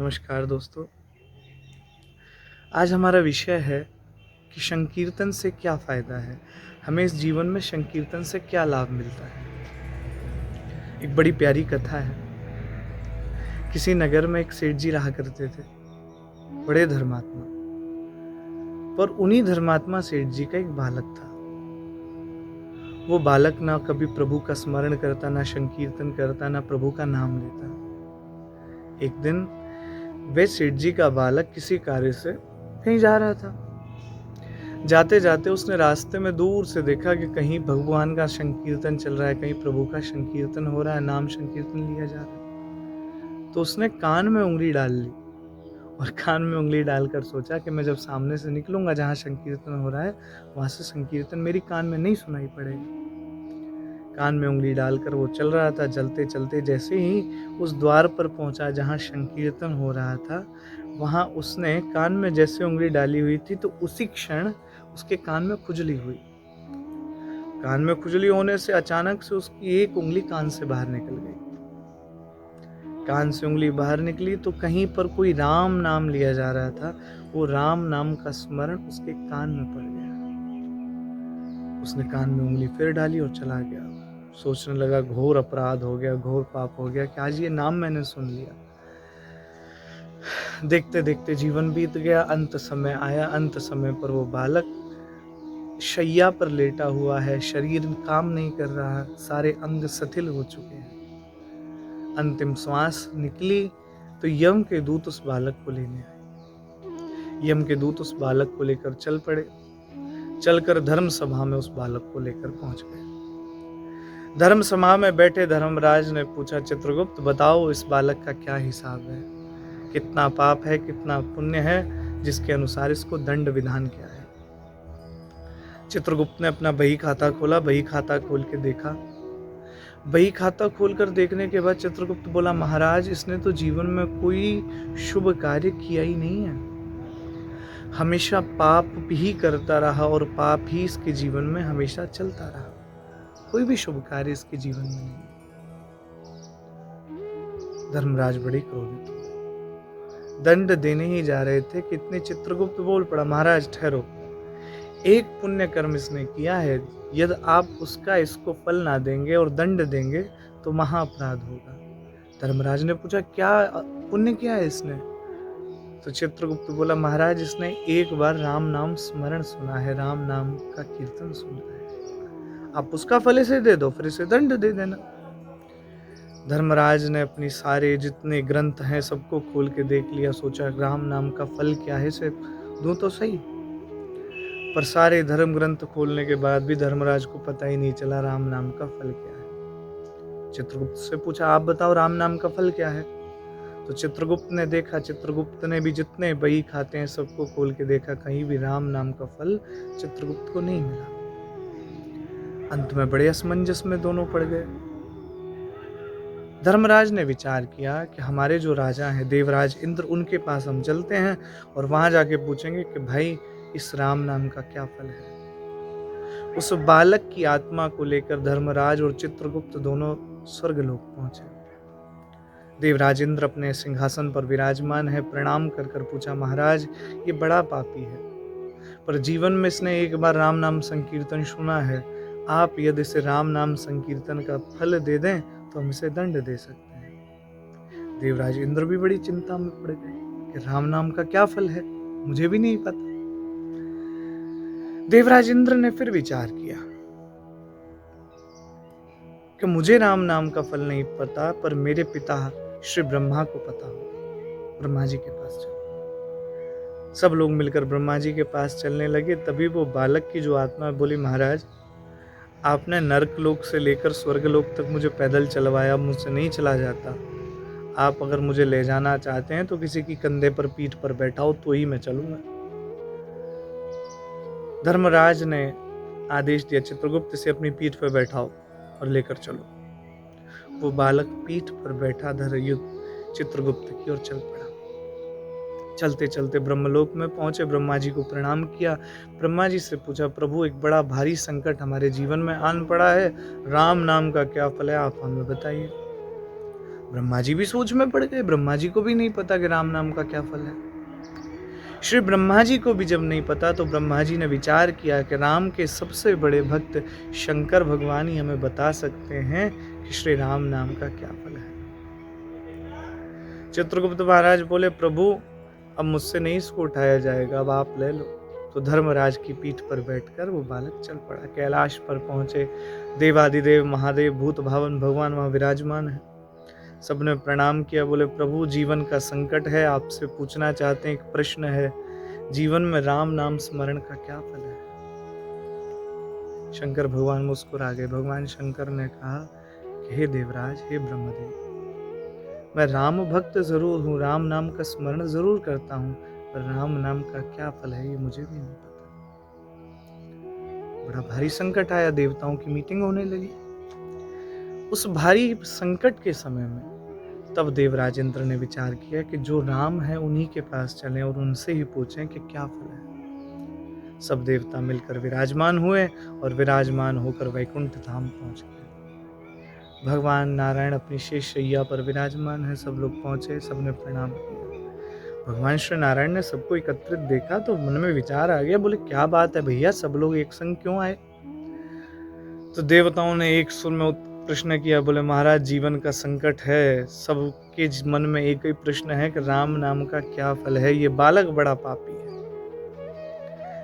नमस्कार दोस्तों। आज हमारा विषय है कि संकीर्तन से क्या फ़ायदा है, हमें इस जीवन में संकीर्तन से क्या लाभ मिलता है। एक बड़ी प्यारी कथा है। किसी नगर में एक सेठ जी रहा करते थे, बड़े धर्मात्मा। पर उन्हीं धर्मात्मा सेठ जी का एक बालक था। वो बालक ना कभी प्रभु का स्मरण करता, ना संकीर्तन करता, ना प्रभु का नाम लेता। एक दिन वे सेठ जी का बालक किसी कार्य से कहीं जा रहा था। जाते जाते उसने रास्ते में दूर से देखा कि कहीं भगवान का संकीर्तन चल रहा है, कहीं प्रभु का संकीर्तन हो रहा है, नाम संकीर्तन लिया जा रहा है। तो उसने कान में उंगली डाल ली और कान में उंगली डालकर सोचा कि मैं जब सामने से निकलूंगा जहाँ संकीर्तन हो रहा है, वहां से संकीर्तन मेरी कान में नहीं सुनाई पड़ेगा। कान में उंगली डालकर वो चल रहा था। चलते चलते जैसे ही उस द्वार पर पहुंचा जहाँ संकीर्तन हो रहा था, वहां उसने कान में जैसे उंगली डाली हुई थी तो उसी क्षण उसके कान में खुजली हुई। कान में खुजली होने से अचानक से उसकी एक उंगली कान से बाहर निकल गई। कान से उंगली बाहर निकली तो कहीं पर कोई राम नाम लिया जा रहा था। वो राम नाम का स्मरण उसके कान में पड़ गया। उसने कान में उंगली फिर डाली और चला गया। सोचने लगा घोर अपराध हो गया, घोर पाप हो गया कि आज ये नाम मैंने सुन लिया। देखते देखते जीवन बीत गया। अंत समय आया। अंत समय पर वो बालक शैया पर लेटा हुआ है, शरीर काम नहीं कर रहा, सारे अंग शिथिल हो चुके हैं। अंतिम श्वास निकली तो यम के दूत उस बालक को लेने आए। यम के दूत उस बालक को लेकर चल पड़े। चलकर धर्म सभा में उस बालक को लेकर पहुंच गए। धर्म सभा में बैठे धर्मराज ने पूछा, चित्रगुप्त बताओ इस बालक का क्या हिसाब है, कितना पाप है, कितना पुण्य है, जिसके अनुसार इसको दंड विधान क्या है। चित्रगुप्त ने अपना बही खाता खोला। बही खाता खोल के देखा। बही खाता खोलकर देखने के बाद चित्रगुप्त बोला, महाराज इसने तो जीवन में कोई शुभ कार्य किया ही नहीं है, हमेशा पाप भी करता रहा और पाप ही इसके जीवन में हमेशा चलता रहा, कोई भी शुभ कार्य इसके जीवन में नहीं। धर्मराज बड़े क्रोधित हुए। दंड देने ही जा रहे थे कि इतने चित्रगुप्त बोल पड़ा, महाराज ठहरो, एक पुण्य कर्म इसने किया है, यदि आप उसका इसको फल ना देंगे और दंड देंगे तो महाअपराध होगा। धर्मराज ने पूछा, क्या पुण्य किया है इसने? तो चित्रगुप्त बोला, महाराज इसने एक बार राम नाम स्मरण सुना है, राम नाम का कीर्तन सुना है, आप उसका फल इसे दे दो, फिर इसे दंड दे देना। धर्मराज ने अपनी सारे जितने ग्रंथ हैं सबको खोल के देख लिया। सोचा राम नाम का फल क्या है, इसे दूं तो सही। पर सारे धर्म ग्रंथ खोलने के बाद भी धर्मराज को पता ही नहीं चला राम नाम का फल क्या है। चित्रगुप्त से पूछा, आप बताओ राम नाम का फल क्या है? तो चित्रगुप्त ने देखा। चित्रगुप्त ने भी जितने बही खाते हैं सबको खोल के देखा, कहीं भी राम नाम का फल चित्रगुप्त को नहीं मिला। अंत में बड़े असमंजस में दोनों पड़ गए। धर्मराज ने विचार किया कि हमारे जो राजा हैं देवराज इंद्र, उनके पास हम चलते हैं और वहां जाके पूछेंगे कि भाई इस राम नाम का क्या फल है। उस बालक की आत्मा को लेकर धर्मराज और चित्रगुप्त दोनों स्वर्गलोक पहुंचे। देवराज इंद्र अपने सिंहासन पर विराजमान है। प्रणाम कर कर पूछा, महाराज ये बड़ा पापी है, पर जीवन में इसने एक बार राम नाम संकीर्तन सुना है, आप यदि इसे राम नाम संकीर्तन का फल दे दें तो हम इसे दंड दे सकते हैं। देवराज इंद्र भी बड़ी चिंता में पड़ गए कि राम नाम का क्या फल है, मुझे भी नहीं पता। देवराज इंद्र ने फिर विचार किया कि मुझे राम नाम का फल नहीं पता, पर मेरे पिता श्री ब्रह्मा को पता होगा। ब्रह्मा जी के पास चलो। सब लोग मिलकर ब्रह्मा जी के पास चलने लगे। तभी वो बालक की जो आत्मा बोली, महाराज आपने नरक लोक से लेकर स्वर्ग लोक तक मुझे पैदल चलवाया, मुझसे नहीं चला जाता, आप अगर मुझे ले जाना चाहते हैं तो किसी की कंधे पर पीठ पर बैठाओ तो ही मैं चलूंगा। धर्मराज ने आदेश दिया, चित्रगुप्त से अपनी पीठ पर बैठाओ और लेकर चलो। वो बालक पीठ पर बैठा धरयुक्त चित्रगुप्त की ओर चल पड़ा। चलते चलते ब्रह्मलोक में पहुंचे। ब्रह्मा जी को प्रणाम किया। ब्रह्मा जी से पूछा, प्रभु एक बड़ा भारी संकट हमारे जीवन में आन पड़ा है, राम नाम का क्या फल है, आप हमें बताइए। ब्रह्मा जी भी सोच में पड़ गए। ब्रह्मा जी को भी नहीं पता कि राम नाम का क्या फल है। श्री ब्रह्मा जी को भी जब नहीं पता तो ब्रह्मा जी ने विचार किया कि राम के सबसे बड़े भक्त शंकर भगवान ही हमें बता सकते हैं कि श्री राम नाम का क्या फल है। चित्रगुप्त महाराज बोले, प्रभु अब मुझसे नहीं इसको उठाया जाएगा, अब आप ले लो। तो धर्मराज की पीठ पर बैठकर वो बालक चल पड़ा। कैलाश पर पहुंचे। देवादिदेव महादेव भूत भावन भगवान वहां विराजमान है। सबने प्रणाम किया। बोले, प्रभु जीवन का संकट है, आपसे पूछना चाहते हैं, एक प्रश्न है, जीवन में राम नाम स्मरण का क्या फल है। शंकर भगवान मुस्कुरा गए। भगवान शंकर ने कहा कि हे देवराज, हे ब्रह्मदेव, मैं राम भक्त जरूर हूँ, राम नाम का स्मरण जरूर करता हूँ, पर राम नाम का क्या फल है ये मुझे भी नहीं पता। बड़ा भारी संकट आया। देवताओं की मीटिंग होने लगी। उस भारी संकट के समय में तब देवराज इंद्र ने विचार किया कि जो राम है उन्हीं के पास चलें और उनसे ही पूछें कि क्या फल है। सब देवता मिलकर विराजमान हुए और विराजमान होकर वैकुंठ धाम पहुंच गए। भगवान नारायण अपनी शेष शैया पर विराजमान है। सब लोग पहुंचे, सबने प्रणाम किया। भगवान श्री नारायण ने सबको एकत्रित देखा तो मन में विचार आ गया। बोले, क्या बात है भैया, सब लोग एक संग क्यों आए। तो देवताओं ने एक सुर में प्रश्न किया। बोले, महाराज जीवन का संकट है, सबके मन में एक ही प्रश्न है कि राम नाम का क्या फल है। ये बालक बड़ा पापी है,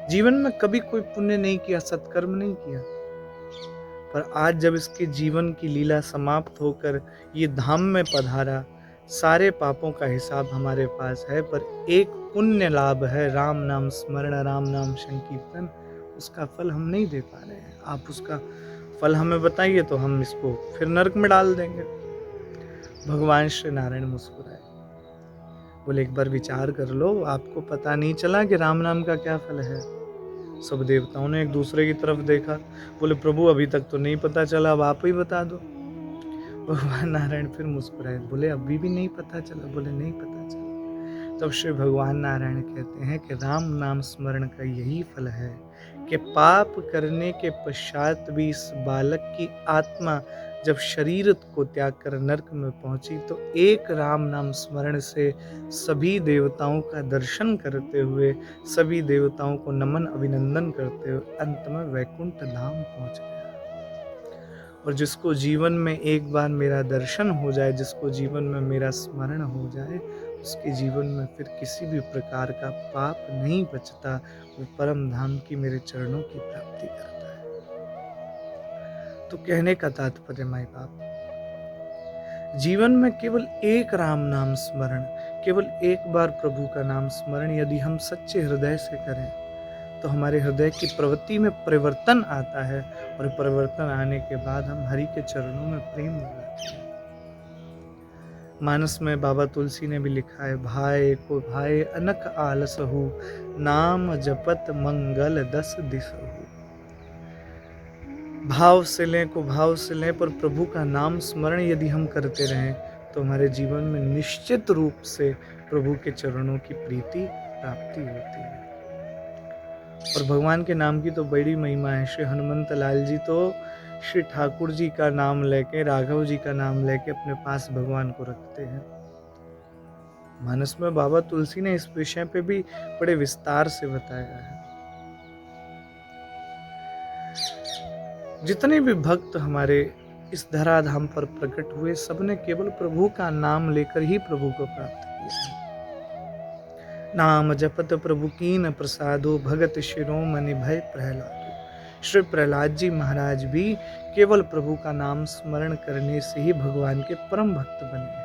जीवन में कभी कोई पुण्य नहीं किया, सत्कर्म नहीं किया, पर आज जब इसके जीवन की लीला समाप्त होकर ये धाम में पधारा, सारे पापों का हिसाब हमारे पास है, पर एक पुण्य लाभ है, राम नाम स्मरण, राम नाम संकीर्तन, उसका फल हम नहीं दे पा रहे हैं। आप उसका फल हमें बताइए तो हम इसको फिर नरक में डाल देंगे। भगवान श्री नारायण मुस्कुराए। बोले, एक बार विचार कर लो, आपको पता नहीं चला कि राम नाम का क्या फल है। सब देवताओं ने एक दूसरे की तरफ देखा। बोले, प्रभु अभी तक तो नहीं पता चला, अब आप ही बता दो। भगवान नारायण फिर मुस्कुराए। बोले, अभी भी नहीं पता चला। बोले, नहीं पता चला। तब श्री भगवान नारायण कहते हैं कि राम नाम स्मरण का यही फल है कि पाप करने के पश्चात भी इस बालक की आत्मा जब शरीर को त्याग कर नरक में पहुंची तो एक राम नाम स्मरण से सभी देवताओं का दर्शन करते हुए, सभी देवताओं को नमन अभिनंदन करते हुए अंत में वैकुंठ धाम पहुंच गया। और जिसको जीवन में एक बार मेरा दर्शन हो जाए, जिसको जीवन में मेरा स्मरण हो जाए, उसके जीवन में फिर किसी भी प्रकार का पाप नहीं बचता। वो परम धाम की मेरे चरणों की प्राप्ति करता है। तो कहने का तात्पर्य माई बाप, जीवन में केवल एक राम नाम स्मरण, केवल एक बार प्रभु का नाम स्मरण यदि हम सच्चे हृदय से करें तो हमारे हृदय की प्रवृत्ति में परिवर्तन आता है, और परिवर्तन आने के बाद हम हरि के चरणों में प्रेम लगाते हैं। मानस में बाबा तुलसी ने भी लिखा है, भाई को भाई अनक आलसहु, नाम जपत मंगल दस दिसहु। भाव से लें को भाव से लें, पर प्रभु का नाम स्मरण यदि हम करते रहें तो हमारे जीवन में निश्चित रूप से प्रभु के चरणों की प्रीति प्राप्ति होती है। और भगवान के नाम की तो बड़ी महिमा है। श्री हनुमंत लाल जी तो श्री ठाकुर जी का नाम लेके, राघव जी का नाम लेके अपने पास भगवान को रखते हैं। मानस में बाबा तुलसी ने इस विषय पे भी बड़े विस्तार से बताया है। जितने भी भक्त हमारे इस धराधाम पर प्रकट हुए, सबने केवल प्रभु का नाम लेकर ही प्रभु को प्राप्त किया है। नाम जपत प्रभु कीन प्रसादो, भगत शिरोमणि भय प्रहलादो। श्री प्रहलाद जी महाराज भी केवल प्रभु का नाम स्मरण करने से ही भगवान के परम भक्त बने।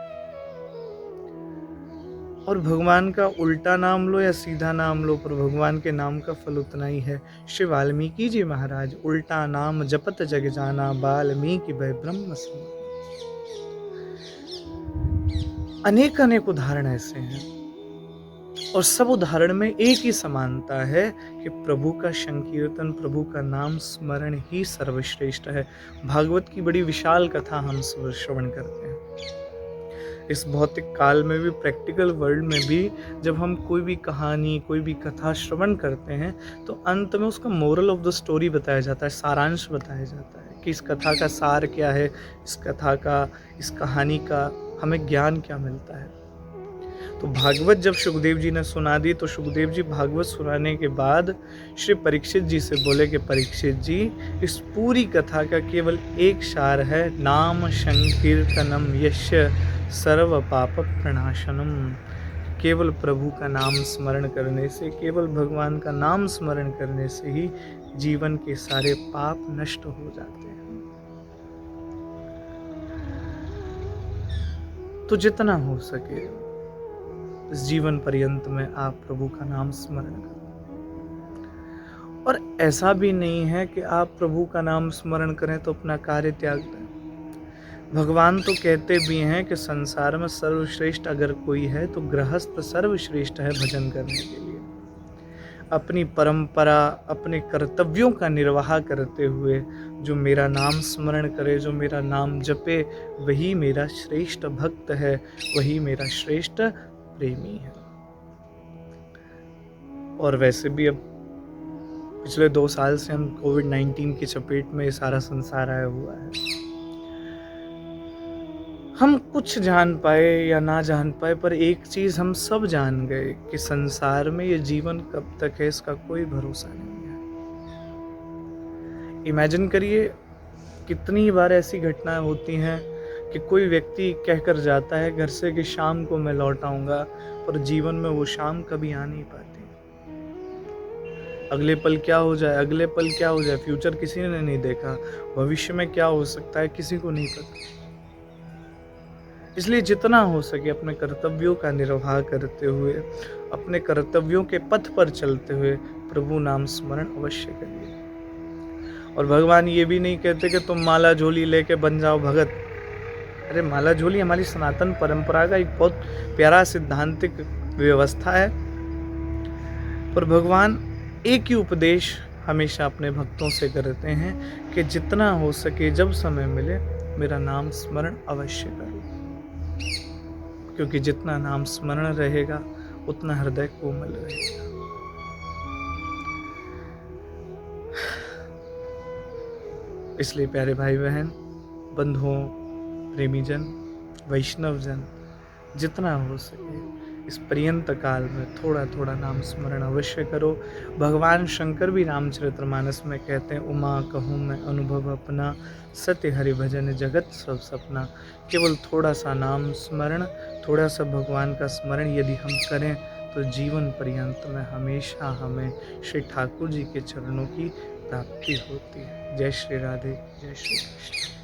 और भगवान का उल्टा नाम लो या सीधा नाम लो, पर भगवान के नाम का फल उतना ही है। श्री वाल्मीकि जी महाराज उल्टा नाम जपत जग जाना, वाल्मीकि भय ब्रह्म सम। अनेक अनेक उदाहरण ऐसे हैं, और सब उदाहरण में एक ही समानता है कि प्रभु का संकीर्तन, प्रभु का नाम स्मरण ही सर्वश्रेष्ठ है। भागवत की बड़ी विशाल कथा हम श्रवण करते हैं। इस भौतिक काल में भी, प्रैक्टिकल वर्ल्ड में भी, जब हम कोई भी कहानी, कोई भी कथा श्रवण करते हैं तो अंत में उसका मोरल ऑफ द स्टोरी बताया जाता है, सारांश बताया जाता है कि इस कथा का सार क्या है, इस कथा का, इस कहानी का हमें ज्ञान क्या मिलता है। तो भागवत जब सुखदेव जी ने सुना दी तो सुखदेव जी भागवत सुनाने के बाद श्री परीक्षित जी से बोले कि परीक्षित जी, इस पूरी कथा का केवल एक सार है, नाम संकीर्तनम यस्य सर्व पाप प्रणाशनम। केवल प्रभु का नाम स्मरण करने से, केवल भगवान का नाम स्मरण करने से ही जीवन के सारे पाप नष्ट हो जाते हैं। तो जितना हो सके इस जीवन पर्यंत में आप प्रभु का नाम स्मरण करें। और ऐसा भी नहीं है कि आप प्रभु का नाम स्मरण करें तो अपना कार्य त्याग दें। भगवान तो कहते भी हैं कि संसार में सर्वश्रेष्ठ अगर कोई है तो गृहस्थ सर्वश्रेष्ठ है भजन करने के लिए। अपनी परंपरा, अपने कर्तव्यों का निर्वाह करते हुए जो मेरा नाम स्मरण करे, जो मेरा नाम जपे, वही मेरा श्रेष्ठ भक्त है, वही मेरा श्रेष्ठ प्रेमी है। और वैसे भी अब पिछले 2 साल से हम कोविड-19 की चपेट में सारा संसार आया हुआ है। हम कुछ जान पाए या ना जान पाए, पर एक चीज हम सब जान गए कि संसार में ये जीवन कब तक है इसका कोई भरोसा नहीं है। इमेजिन करिए कितनी बार ऐसी घटनाएं होती हैं कि कोई व्यक्ति कहकर जाता है घर से कि शाम को मैं लौट आऊंगा, पर जीवन में वो शाम कभी आ नहीं पाती। अगले पल क्या हो जाए, अगले पल क्या हो जाए, फ्यूचर किसी ने नहीं देखा, भविष्य में क्या हो सकता है किसी को नहीं पता। इसलिए जितना हो सके अपने कर्तव्यों का निर्वाह करते हुए, अपने कर्तव्यों के पथ पर चलते हुए प्रभु नाम स्मरण अवश्य करिए। और भगवान ये भी नहीं कहते कि तुम माला झोली लेके बन जाओ भगत। अरे माला झोली हमारी सनातन परंपरा का एक बहुत प्यारा सिद्धांतिक व्यवस्था है, पर भगवान एक ही उपदेश हमेशा अपने भक्तों से करते हैं कि जितना हो सके जब समय मिले मेरा नाम स्मरण अवश्य करो, क्योंकि जितना नाम स्मरण रहेगा उतना हृदय कोमल रहेगा। इसलिए प्यारे भाई बहन, बंधुओं, प्रेमीजन, वैष्णवजन, जितना हो सके इस पर्यंत काल में थोड़ा थोड़ा नाम स्मरण अवश्य करो। भगवान शंकर भी रामचरितमानस में कहते हैं, उमा कहूँ मैं अनुभव अपना, सत्य हरि भजन जगत सब सपना। केवल थोड़ा सा नाम स्मरण, थोड़ा सा भगवान का स्मरण यदि हम करें तो जीवन पर्यंत में हमेशा हमें श्री ठाकुर जी के चरणों की प्राप्ति होती है। जय श्री राधे, जय श्री कृष्ण।